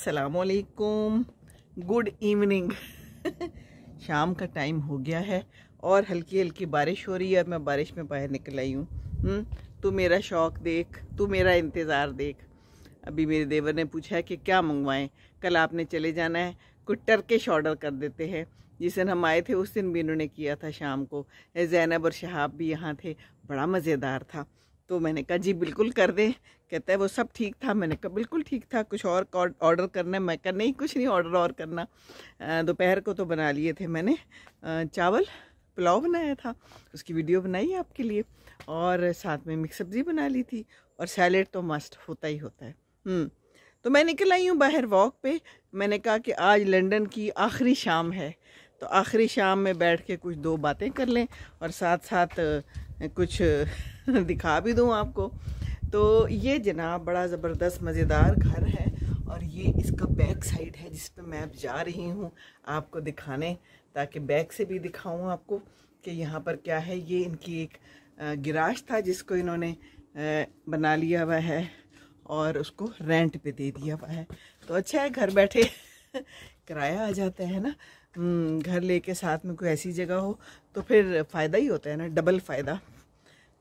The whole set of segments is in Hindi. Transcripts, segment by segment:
अस्सलामुअलैकुम, गुड इवनिंग। शाम का टाइम हो गया है और हल्की हल्की बारिश हो रही है। मैं बारिश में बाहर निकल आई हूँ। तू मेरा शौक़ देख, तू मेरा इंतज़ार देख। अभी मेरे देवर ने पूछा है कि क्या मंगवाएं, कल आपने चले जाना है, कुछ टर्किश ऑर्डर कर देते हैं। जिस दिन हम आए थे उस दिन भी इन्होंने किया था शाम को। ज़ैनब और शहाब भी यहाँ थे, बड़ा मज़ेदार था। तो मैंने कहा जी बिल्कुल कर दें। कहता है वो सब ठीक था। मैंने कहा बिल्कुल ठीक था, कुछ और ऑर्डर करना है। मैं कहा नहीं कुछ नहीं ऑर्डर और करना। दोपहर को तो बना लिए थे मैंने चावल, पुलाव बनाया था, उसकी वीडियो बनाई है आपके लिए, और साथ में मिक्स सब्ज़ी बना ली थी, और सैलेड तो मस्ट होता ही होता है। तो मैं निकल आई हूँ बाहर वॉक पे। मैंने कहा कि आज लंदन की आखिरी शाम है, तो आखिरी शाम में बैठ के कुछ दो बातें कर लें और साथ साथ कुछ दिखा भी दूँ आपको। तो ये जनाब बड़ा ज़बरदस्त मज़ेदार घर है, और ये इसका बैक साइड है जिस पे मैं अब जा रही हूँ आपको दिखाने, ताकि बैक से भी दिखाऊँ आपको कि यहाँ पर क्या है। ये इनकी एक गिराज था जिसको इन्होंने बना लिया हुआ है और उसको रेंट पे दे दिया हुआ है। तो अच्छा है, घर बैठे किराया आ जाता है ना। घर लेके साथ में कोई ऐसी जगह हो तो फिर फ़ायदा ही होता है ना, डबल फ़ायदा।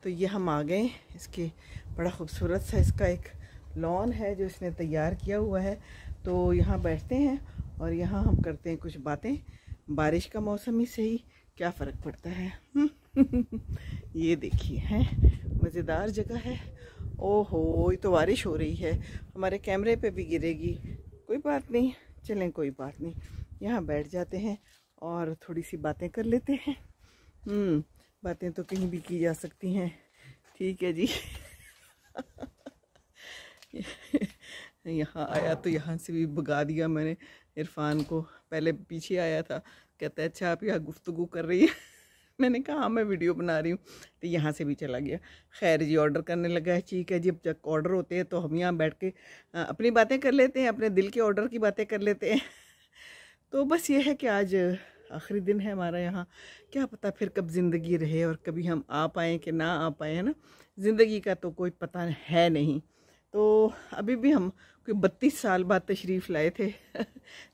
तो ये हम आ गए। इसके बड़ा खूबसूरत सा इसका एक लॉन है जो इसने तैयार किया हुआ है। तो यहाँ बैठते हैं और यहाँ हम करते हैं कुछ बातें। बारिश का मौसम ही सही, क्या फ़र्क पड़ता है। ये देखिए है, मज़ेदार जगह है। ओहो, ये तो बारिश हो रही है, हमारे कैमरे पे भी गिरेगी। कोई बात नहीं, चलें कोई बात नहीं, यहाँ बैठ जाते हैं और थोड़ी सी बातें कर लेते हैं। बातें तो कहीं भी की जा सकती हैं, ठीक है जी। यहाँ आया तो यहाँ से भी भगा दिया मैंने इरफान को। पहले पीछे आया था, कहता है अच्छा आप यहाँ गुफ्तगू कर रही है। मैंने कहा हाँ मैं वीडियो बना रही हूँ, तो यहाँ से भी चला गया। खैर जी, ऑर्डर करने लगा है। ठीक है जी, जब ऑर्डर होते हैं तो हम यहाँ बैठ के अपनी बातें कर लेते हैं, अपने दिल के ऑर्डर की बातें कर लेते हैं। तो बस ये है कि आज आखिरी दिन है हमारा यहाँ। क्या पता फिर कब ज़िंदगी रहे और कभी हम आ पाएँ कि ना आ पाएँ, है ना। ज़िंदगी का तो कोई पता है नहीं। तो अभी भी हम कोई 32 साल बाद तशरीफ़ लाए थे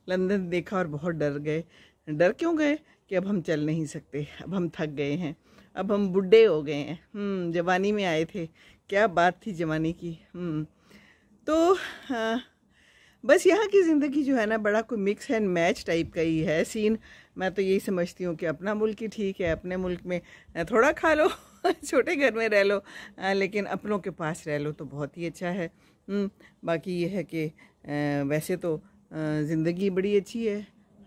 लंदन, देखा और बहुत डर गए। डर क्यों गए कि अब हम चल नहीं सकते, अब हम थक गए हैं, अब हम बुढ़े हो गए हैं। जवानी में आए थे, क्या बात थी जवानी की। तो बस यहाँ की ज़िंदगी जो है ना, बड़ा कोई मिक्स एंड मैच टाइप का ही है सीन। मैं तो यही समझती हूँ कि अपना मुल्क ही ठीक है। अपने मुल्क में थोड़ा खा लो छोटे घर में रह लो, लेकिन अपनों के पास रह लो तो बहुत ही अच्छा है। बाकी ये है कि वैसे तो ज़िंदगी बड़ी अच्छी है,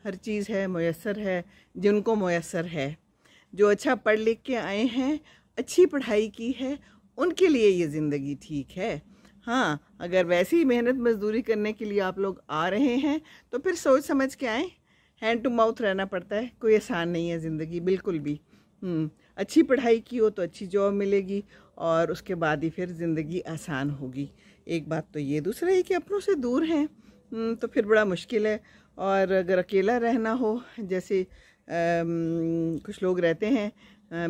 हर चीज़ है, मुयस्सर है जिनको मुयस्सर है। जो अच्छा पढ़ लिख के आए हैं, अच्छी पढ़ाई की है, उनके लिए ये ज़िंदगी ठीक है। हाँ, अगर वैसी ही मेहनत मजदूरी करने के लिए आप लोग आ रहे हैं तो फिर सोच समझ के आएँ। हैंड टू माउथ रहना पड़ता है, कोई आसान नहीं है ज़िंदगी बिल्कुल भी। अच्छी पढ़ाई की हो तो अच्छी जॉब मिलेगी और उसके बाद ही फिर ज़िंदगी आसान होगी। एक बात तो ये, दूसरा ये कि अपनों से दूर हैं तो फिर बड़ा मुश्किल है। और अगर अकेला रहना हो, जैसे कुछ लोग रहते हैं,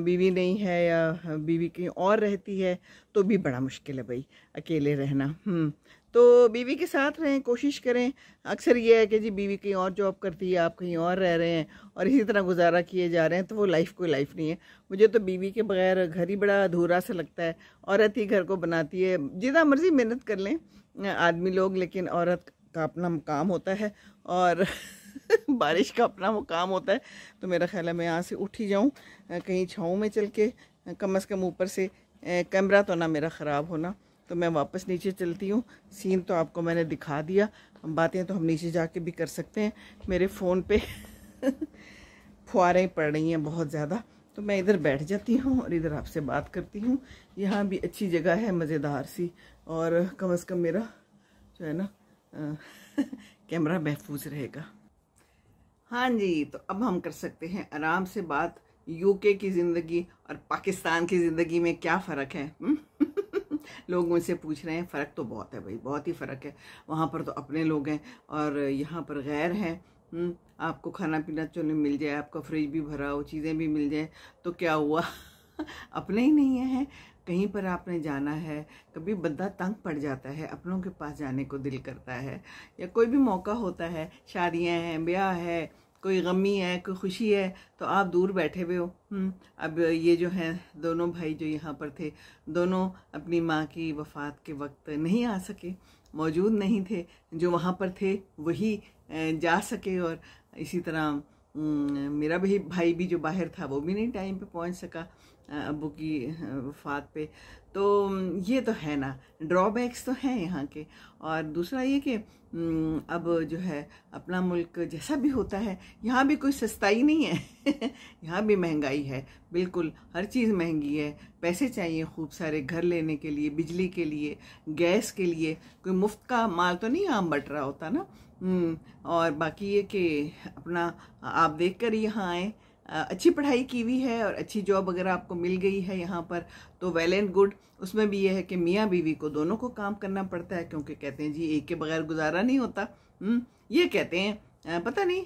बीवी नहीं है या बीवी कहीं और रहती है, तो भी बड़ा मुश्किल है भाई अकेले रहना। तो बीवी के साथ रहें, कोशिश करें। अक्सर ये है कि जी बीवी कहीं और जॉब करती है, आप कहीं और रह रहे हैं और इसी तरह गुजारा किए जा रहे हैं, तो वो लाइफ कोई लाइफ नहीं है। मुझे तो बीवी के बगैर घर ही बड़ा अधूरा सा लगता है। औरत ही घर को बनाती है, जितना मर्जी मेहनत कर लें आदमी लोग, लेकिन औरत का अपना काम होता है और बारिश का अपना वो काम होता है। तो मेरा ख्याल है मैं यहाँ से उठ ही जाऊँ, कहीं छाँव में चल के, कम से कम ऊपर से कैमरा तो ना मेरा ख़राब होना। तो मैं वापस नीचे चलती हूँ। सीन तो आपको मैंने दिखा दिया, बातें तो हम नीचे जाके भी कर सकते हैं। मेरे फ़ोन पे फुहारें पड़ रही हैं बहुत ज़्यादा, तो मैं इधर बैठ जाती हूँ और इधर आपसे बात करती हूँ। यहाँ भी अच्छी जगह है, मज़ेदार सी, और कम से कम मेरा जो है ना कैमरा महफूज रहेगा। हाँ जी, तो अब हम कर सकते हैं आराम से बात यूके की ज़िंदगी और पाकिस्तान की ज़िंदगी में क्या फ़र्क है। लोग मुझसे पूछ रहे हैं, फ़र्क तो बहुत है भाई, बहुत ही फ़र्क है। वहाँ पर तो अपने लोग हैं और यहाँ पर गैर हैं। आपको खाना पीना चलो मिल जाए, आपका फ्रिज भी भरा हो, चीज़ें भी मिल जाए, तो क्या हुआ अपने ही नहीं हैं। कहीं पर आपने जाना है, कभी बंदा तंग पड़ जाता है, अपनों के पास जाने को दिल करता है, या कोई भी मौका होता है, शादियां हैं, ब्याह है, कोई गमी है, कोई खुशी है, तो आप दूर बैठे हुए हो। अब ये जो हैं दोनों भाई जो यहाँ पर थे, दोनों अपनी माँ की वफ़ात के वक्त नहीं आ सके, मौजूद नहीं थे। जो वहाँ पर थे वही जा सके, और इसी तरह मेरा भी भाई भी जो बाहर था वो भी नहीं टाइम पे पहुँच सका अब्बू की वफ़ात पे। तो ये तो है ना, ड्रॉबैक्स तो हैं यहाँ के। और दूसरा ये कि अब जो है अपना मुल्क जैसा भी होता है, यहाँ भी कोई सस्ताई नहीं है यहाँ भी महंगाई है, बिल्कुल हर चीज़ महंगी है। पैसे चाहिए खूब सारे घर लेने के लिए, बिजली के लिए, गैस के लिए। कोई मुफ्त का माल तो नहीं आम बट रहा होता ना। और बाकी ये कि अपना आप देख कर यहाँ आए, अच्छी पढ़ाई की हुई है और अच्छी जॉब अगर आपको मिल गई है यहाँ पर तो वेल एंड गुड। उसमें भी यह है कि मियाँ बीवी को दोनों को काम करना पड़ता है, क्योंकि कहते हैं जी एक के बगैर गुजारा नहीं होता। ये कहते हैं, पता नहीं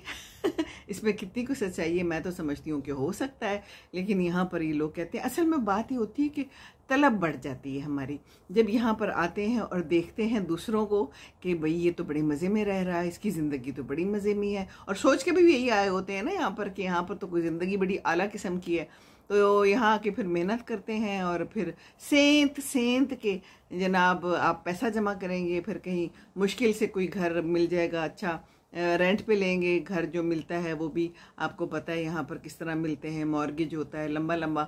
इसमें कितनी कुछ सच्चाई है। मैं तो समझती हूँ कि हो सकता है, लेकिन यहाँ पर ये लोग कहते हैं। असल में बात ये होती है कि तलब बढ़ जाती है हमारी जब यहाँ पर आते हैं और देखते हैं दूसरों को कि भाई ये तो बड़े मज़े में रह रहा है, इसकी ज़िंदगी तो बड़ी मज़े में है। और सोच के भी यही आए होते हैं ना यहाँ पर कि यहाँ पर तो कोई ज़िंदगी बड़ी आला किस्म की है। तो यहाँ आके फिर मेहनत करते हैं और फिर सेंत के जनाब आप पैसा जमा करेंगे, फिर कहीं मुश्किल से कोई घर मिल जाएगा, अच्छा रेंट पे लेंगे। घर जो मिलता है वो भी आपको पता है यहाँ पर किस तरह मिलते हैं, मॉर्गेज होता है लंबा लंबा,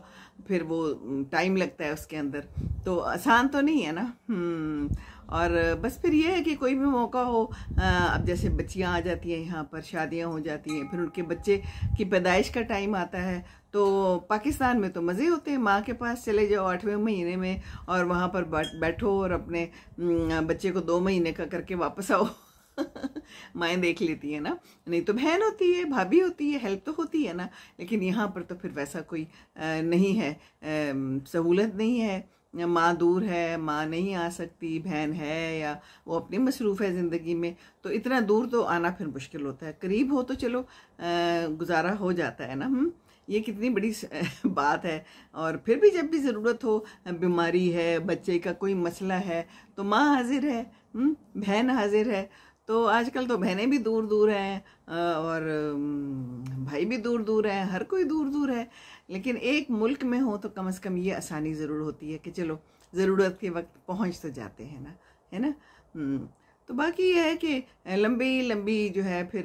फिर वो टाइम लगता है उसके अंदर, तो आसान तो नहीं है ना। और बस फिर ये है कि कोई भी मौका हो, अब जैसे बच्चियाँ आ जाती हैं यहाँ पर, शादियाँ हो जाती हैं, फिर उनके बच्चे की पैदाइश का टाइम आता है, तो पाकिस्तान में तो मज़े होते हैं। माँ के पास चले जाओ 8वें महीने में और वहाँ पर बैठो और अपने बच्चे को 2 महीने का करके वापस आओ माएँ देख लेती है ना, नहीं तो बहन होती है, भाभी होती है, हेल्प तो होती है ना। लेकिन यहाँ पर तो फिर वैसा कोई नहीं है, सहूलत नहीं है। माँ दूर है, माँ नहीं आ सकती, बहन है या वो अपनी मसरूफ़ है ज़िंदगी में, तो इतना दूर तो आना फिर मुश्किल होता है। करीब हो तो चलो गुजारा हो जाता है ना। ये कितनी बड़ी बात है। और फिर भी जब भी ज़रूरत हो, बीमारी है, बच्चे का कोई मसला है, तो माँ हाजिर है, बहन हाजिर है। तो आजकल तो बहनें भी दूर दूर हैं और भाई भी दूर दूर हैं, हर कोई दूर दूर है। लेकिन एक मुल्क में हो तो कम से कम ये आसानी ज़रूर होती है कि चलो ज़रूरत के वक्त पहुंच तो जाते हैं ना, है ना। तो बाकी ये है कि लंबी लंबी जो है फिर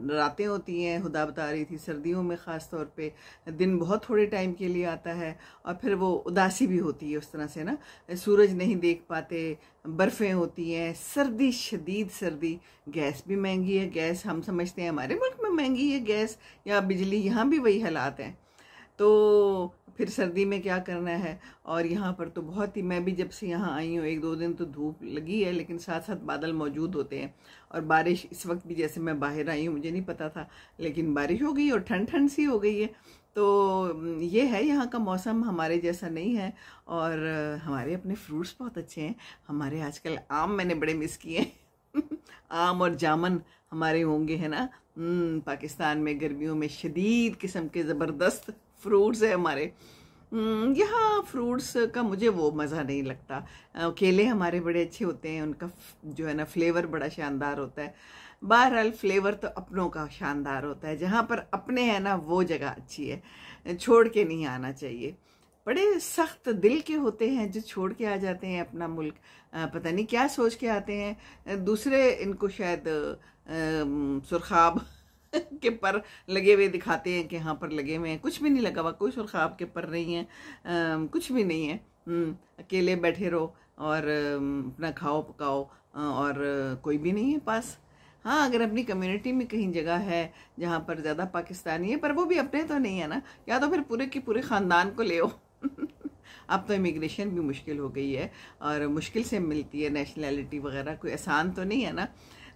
रातें होती हैं। खुदा बता रही थी सर्दियों में ख़ास तौर पे दिन बहुत थोड़े टाइम के लिए आता है, और फिर वो उदासी भी होती है उस तरह से ना, सूरज नहीं देख पाते, बर्फ़ें होती हैं, सर्दी, शदीद सर्दी, गैस भी महंगी है। गैस हम समझते हैं हमारे मुल्क में महंगी है गैस या बिजली, यहाँ भी वही हालात हैं। तो फिर सर्दी में क्या करना है। और यहाँ पर तो बहुत ही, मैं भी जब से यहाँ आई हूँ 1-2 दिन तो धूप लगी है, लेकिन साथ साथ बादल मौजूद होते हैं। और बारिश इस वक्त भी, जैसे मैं बाहर आई हूँ मुझे नहीं पता था, लेकिन बारिश हो गई और ठंड ठंड सी हो गई है। तो ये है, यहाँ का मौसम हमारे जैसा नहीं है। और हमारे अपने फ्रूट्स बहुत अच्छे हैं। हमारे आजकल आम मैंने बड़े मिस किए आम और जामन हमारे होंगे, है ना। पाकिस्तान में गर्मियों में शदीद किस्म के ज़बरदस्त फ्रूट्स है हमारे। यहाँ फ्रूट्स का मुझे वो मज़ा नहीं लगता। केले हमारे बड़े अच्छे होते हैं, उनका जो है ना फ्लेवर बड़ा शानदार होता है। बहरहाल फ्लेवर तो अपनों का शानदार होता है, जहाँ पर अपने हैं ना वो जगह अच्छी है, छोड़ के नहीं आना चाहिए। बड़े सख्त दिल के होते हैं जो छोड़ के आ जाते हैं अपना मुल्क, पता नहीं क्या सोच के आते हैं। दूसरे इनको शायद सुरखाब के पर लगे हुए दिखाते हैं कि यहाँ पर लगे हुए हैं, कुछ भी नहीं लगा हुआ, कोई सुरखाब के पर नहीं है, कुछ भी नहीं है। अकेले बैठे रहो और अपना खाओ पकाओ, और कोई भी नहीं है पास। हाँ, अगर अपनी कम्युनिटी में कहीं जगह है जहाँ पर ज़्यादा पाकिस्तानी है, पर वो भी अपने तो नहीं है ना, या तो फिर पूरे के पूरे ख़ानदान को ले आओ अब तो इमिग्रेशन भी मुश्किल हो गई है और मुश्किल से मिलती है नेशनैलिटी वगैरह, कोई आसान तो नहीं है ना।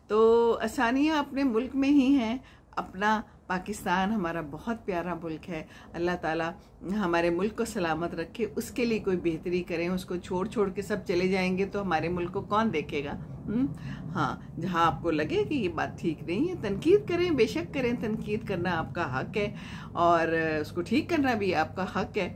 तो आसानियाँ अपने मुल्क में ही हैं। अपना पाकिस्तान हमारा बहुत प्यारा मुल्क है। अल्लाह ताला हमारे मुल्क को सलामत रखे, उसके लिए कोई बेहतरी करें। उसको छोड़ छोड़ के सब चले जाएंगे तो हमारे मुल्क को कौन देखेगा। हाँ, जहाँ आपको लगे कि ये बात ठीक नहीं है, तनकीद करें, बेशक करें, तनकीद करना आपका हक है और उसको ठीक करना भी आपका हक है।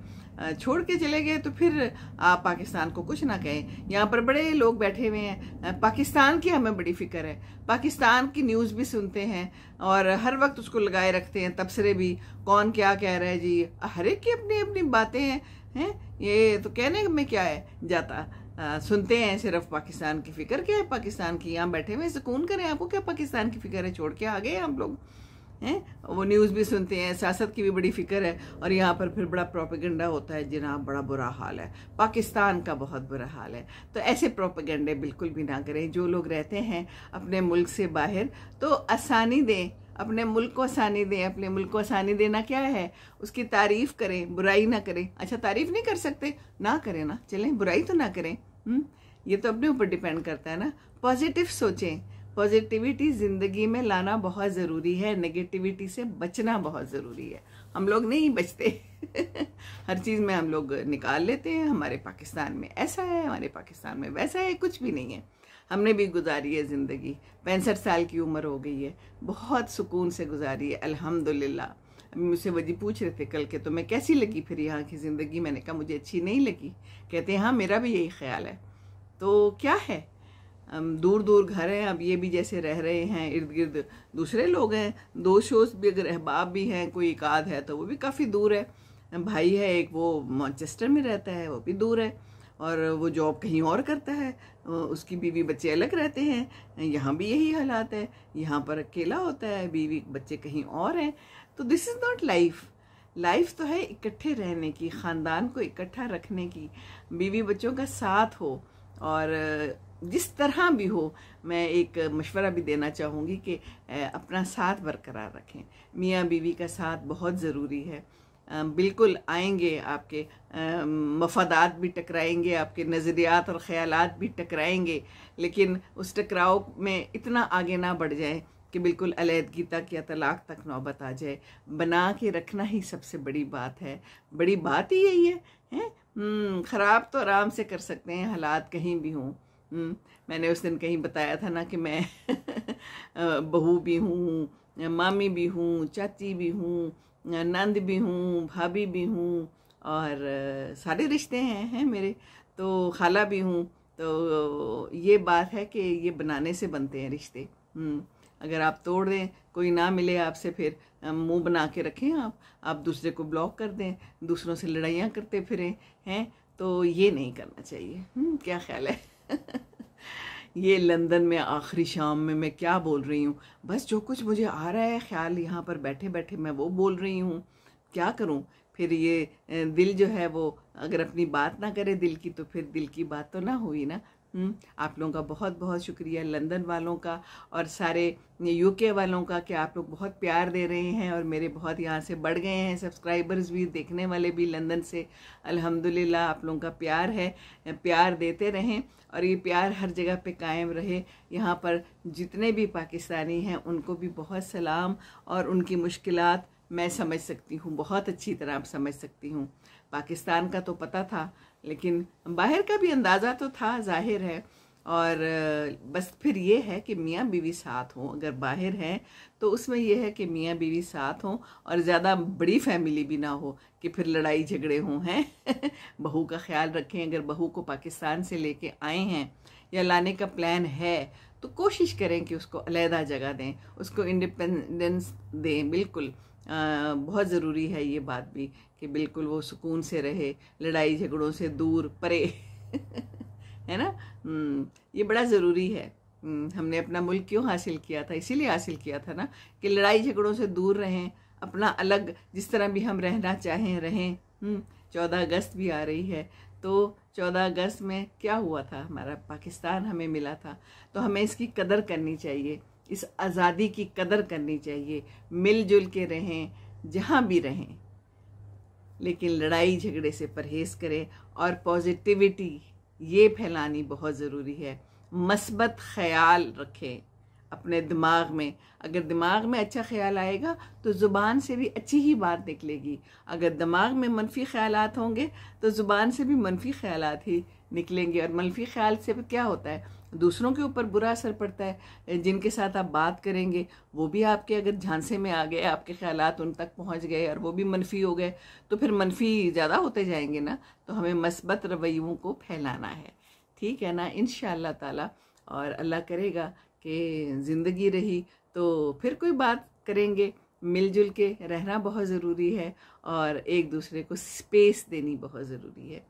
छोड़ के चले गए तो फिर आप पाकिस्तान को कुछ ना कहें। यहाँ पर बड़े लोग बैठे हुए हैं, पाकिस्तान की हमें बड़ी फिक्र है, पाकिस्तान की न्यूज़ भी सुनते हैं और हर वक्त उसको लगाए रखते हैं, तबसरे भी, कौन क्या कह रहा है जी, हर एक की अपनी अपनी बातें हैं। ये तो कहने में क्या है जाता, सुनते हैं सिर्फ पाकिस्तान की फिक्र क्या है, पाकिस्तान की, यहाँ बैठे हुए सुकून करें, आपको क्या पाकिस्तान की फिक्र है, छोड़ के आ गए हम लोग हैं। वो न्यूज़ भी सुनते हैं, सियासत की भी बड़ी फिक्र है और यहाँ पर फिर बड़ा प्रोपेगेंडा होता है, जनाब बड़ा बुरा हाल है, पाकिस्तान का बहुत बुरा हाल है। तो ऐसे प्रोपेगेंडे बिल्कुल भी ना करें। जो लोग रहते हैं अपने मुल्क से बाहर तो आसानी दें, अपने मुल्क को आसानी दें। अपने मुल्क को आसानी देना क्या है, उसकी तारीफ करें, बुराई ना करें। अच्छा तारीफ नहीं कर सकते, ना करें ना, चलें, बुराई तो ना करें। ये तो अपने ऊपर डिपेंड करता है ना। पॉजिटिव सोचें, पॉजिटिविटी ज़िंदगी में लाना बहुत ज़रूरी है, नेगेटिविटी से बचना बहुत ज़रूरी है। हम लोग नहीं बचते हर चीज़ में हम लोग निकाल लेते हैं, हमारे पाकिस्तान में ऐसा है, हमारे पाकिस्तान में वैसा है, कुछ भी नहीं है। हमने भी गुजारी है ज़िंदगी, 65 साल की उम्र हो गई है, बहुत सुकून से गुजारी है अल्हम्दुलिल्लाह। अभी मुझसे वजी पूछ रहे थे कल के, तो मैं कैसी लगी फिर यहाँ की ज़िंदगी, मैंने कहा मुझे अच्छी नहीं लगी। कहते हैं हाँ मेरा भी यही ख्याल है। तो क्या है, दूर दूर घर हैं, अब ये भी जैसे रह रहे हैं, इर्द गिर्द दूसरे लोग हैं, 2 शोज़ भी अगर अहबाब भी हैं, कोई एक आध है तो वो भी काफ़ी दूर है। भाई है एक, वो मैनचेस्टर में रहता है, वो भी दूर है, और वो जॉब कहीं और करता है, उसकी बीवी बच्चे अलग रहते हैं। यहाँ भी यही हालात है, यहाँ पर अकेला होता है, बीवी बच्चे कहीं और हैं। तो this is not life. Life तो है इकट्ठे रहने की, ख़ानदान को इकट्ठा रखने की, बीवी बच्चों का साथ हो, और जिस तरह भी हो। मैं एक मशवरा भी देना चाहूँगी कि अपना साथ बरकरार रखें। मियाँ बीवी का साथ बहुत ज़रूरी है। बिल्कुल आएंगे आपके मफादात भी टकराएंगे, आपके नज़रियात और ख़यालात भी टकराएंगे, लेकिन उस टकराव में इतना आगे ना बढ़ जाए कि बिल्कुल अलहदगी तक या तलाक तक नौबत आ जाए। बना के रखना ही सबसे बड़ी बात है, बड़ी बात ही यही है? ख़राब तो आराम से कर सकते हैं, हालात कहीं भी हों। मैंने उस दिन कहीं बताया था ना कि मैं बहू भी हूँ, मामी भी हूँ, चाची भी हूँ, नंद भी हूँ, भाभी भी हूँ, और सारे रिश्ते हैं मेरे, तो खाला भी हूँ। तो ये बात है कि ये बनाने से बनते हैं रिश्ते। अगर आप तोड़ दें, कोई ना मिले आपसे, फिर मुंह बना के रखें आप दूसरे को ब्लॉक कर दें, दूसरों से लड़ाइयाँ करते फिरें हैं, तो ये नहीं करना चाहिए। क्या ख्याल है? ये लंदन में आखिरी शाम में मैं क्या बोल रही हूँ, बस जो कुछ मुझे आ रहा है ख्याल, यहाँ पर बैठे बैठे मैं वो बोल रही हूँ, क्या करूँ। फिर ये दिल जो है वो अगर अपनी बात ना करे दिल की, तो फिर दिल की बात तो ना हुई ना। आप लोगों का बहुत बहुत शुक्रिया, लंदन वालों का और सारे यूके वालों का, कि आप लोग बहुत प्यार दे रहे हैं और मेरे बहुत यहाँ से बढ़ गए हैं सब्सक्राइबर्स भी, देखने वाले भी लंदन से। अल्हम्दुलिल्लाह आप लोगों का प्यार है, प्यार देते रहें और ये प्यार हर जगह पे कायम रहे। यहाँ पर जितने भी पाकिस्तानी हैं उनको भी बहुत सलाम, और उनकी मुश्किलात मैं समझ सकती हूँ, बहुत अच्छी तरह समझ सकती हूँ। पाकिस्तान का तो पता था, लेकिन बाहर का भी अंदाज़ा तो था, जाहिर है। और बस फिर ये है कि मियाँ बीवी साथ हों, अगर बाहर हैं तो उसमें यह है कि मियाँ बीवी साथ हों और ज़्यादा बड़ी फैमिली भी ना हो कि फिर लड़ाई झगड़े हों हैं बहू का ख्याल रखें। अगर बहू को पाकिस्तान से लेके आए हैं या लाने का प्लान है तो कोशिश करें कि उसको अलहदा जगह दें, उसको इंडिपेंडेंस दें। बिल्कुल बहुत ज़रूरी है ये बात भी कि बिल्कुल वो सुकून से रहे, लड़ाई झगड़ों से दूर, परे है ना। ये बड़ा ज़रूरी है। हमने अपना मुल्क क्यों हासिल किया था, इसीलिए हासिल किया था ना कि लड़ाई झगड़ों से दूर रहें, अपना अलग जिस तरह भी हम रहना चाहें रहें। 14 अगस्त भी आ रही है, तो 14 अगस्त में क्या हुआ था, हमारा पाकिस्तान हमें मिला था, तो हमें इसकी कदर करनी चाहिए, इस आज़ादी की कदर करनी चाहिए। मिलजुल के रहें जहाँ भी रहें, लेकिन लड़ाई झगड़े से परहेज़ करें और पॉजिटिविटी ये फैलानी बहुत ज़रूरी है। मस्बत ख्याल रखें अपने दिमाग में। अगर दिमाग में अच्छा ख्याल आएगा तो ज़ुबान से भी अच्छी ही बात निकलेगी। अगर दिमाग में मनफी ख्यालात होंगे तो ज़ुबान से भी मनफी ख्यालात ही निकलेंगे। और मनफी ख्याल से क्या होता है, दूसरों के ऊपर बुरा असर पड़ता है। जिनके साथ आप बात करेंगे वो भी आपके अगर झांसे में आ गए, आपके ख्यालात उन तक पहुंच गए और वो भी मनफी हो गए, तो फिर मनफी ज़्यादा होते जाएंगे ना। तो हमें मस्बत रवैयों को फैलाना है, ठीक है ना, इंशाअल्लाह ताला। और अल्लाह करेगा कि ज़िंदगी रही तो फिर कोई बात करेंगे। मिलजुल के रहना बहुत ज़रूरी है और एक दूसरे को स्पेस देनी बहुत ज़रूरी है।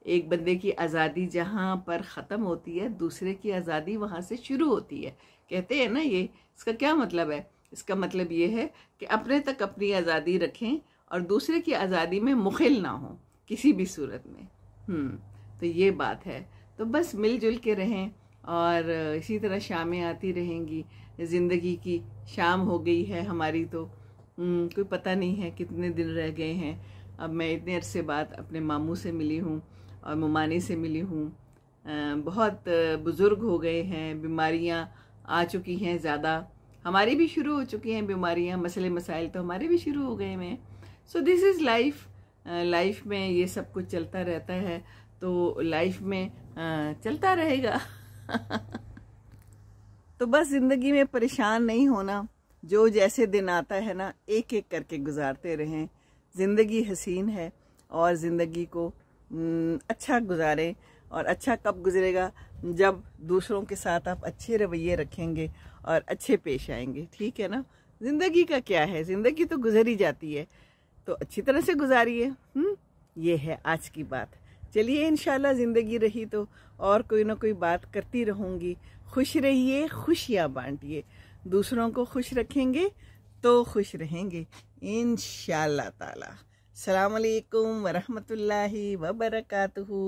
एक बंदे की आज़ादी जहाँ पर ख़त्म होती है, दूसरे की आज़ादी वहाँ से शुरू होती है, कहते हैं ना। ये इसका क्या मतलब है? इसका मतलब ये है कि अपने तक अपनी आज़ादी रखें और दूसरे की आज़ादी में मुखिल ना हो किसी भी सूरत में। तो ये बात है। तो बस मिलजुल के रहें और इसी तरह शामें आती रहेंगी। ज़िंदगी की शाम हो गई है हमारी, तो कोई पता नहीं है कितने दिन रह गए हैं। अब मैं इतने अरसे बाद अपने मामू से मिली हूँ और मुमानी से मिली हूँ। बहुत बुज़ुर्ग हो गए हैं, बीमारियाँ आ चुकी हैं ज़्यादा, हमारी भी शुरू हो चुकी हैं बीमारियाँ, मसले मसाइल तो हमारे भी शुरू हो गए हैं। So this is life. Life में ये सब कुछ चलता रहता है, तो लाइफ में चलता रहेगा। तो बस ज़िंदगी में परेशान नहीं होना, जो जैसे दिन आता है ना, एक एक करके गुजारते रहें। ज़िंदगी हसीन है और ज़िंदगी को अच्छा गुजारें। और अच्छा कब गुजरेगा? जब दूसरों के साथ आप अच्छे रवैये रखेंगे और अच्छे पेश आएंगे, ठीक है ना। ज़िंदगी का क्या है, ज़िंदगी तो गुजर ही जाती है, तो अच्छी तरह से गुजारिए। ये है आज की बात। चलिए, इंशाल्लाह ज़िंदगी रही तो और कोई ना कोई बात करती रहूँगी। खुश रहिए, खुशियाँ बांटिए, दूसरों को खुश रखेंगे तो खुश रहेंगे इंशाअल्लाह ताला। अस्सलाम वालेकुम वरहमतुल्लाहि वबरकातुहू।